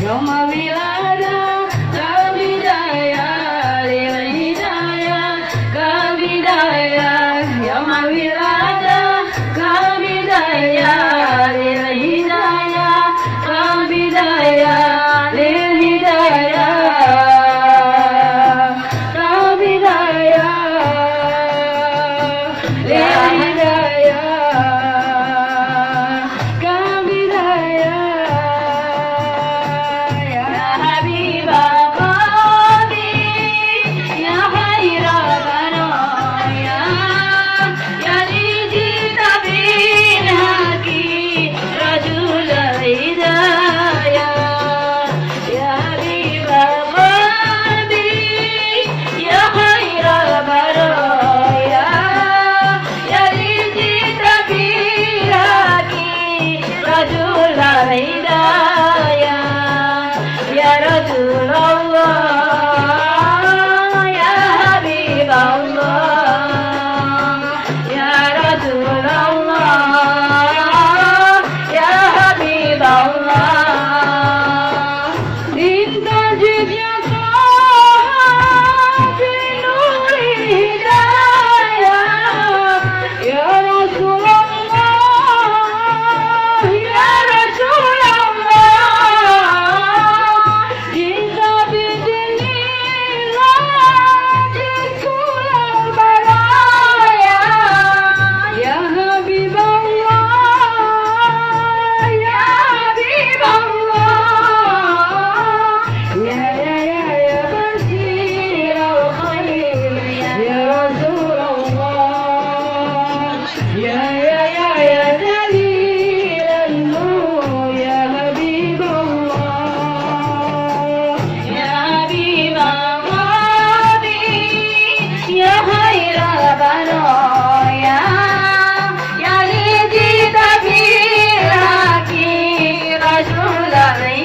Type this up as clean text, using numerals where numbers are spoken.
يوم ولادة كبداية للهداية كبداية يوم ولادة كبداية للهداية كبداية للهداية كبداية للهداية كبداية يا حبيب قلبي يا خير برايا يا لي جئت بالحق رجل الهداية يا حبيب قلبي يا خير برايا يا لي جئت بالحق رجل الهداية يا رسول الله يا حبيب الله يا رسول الله يا حبيب الله انت جئت يا طه بنور الهداية يا رسول الله يا رسول الله جئت بإذن الله لكل البرايا يا حبيب الله يا حبيب الله يا بشير الخير يا رسول الله يا دليل النور يا حبيب الله يا حبيب الله يا خير البرايا يا لي جئت بالحق رسول الله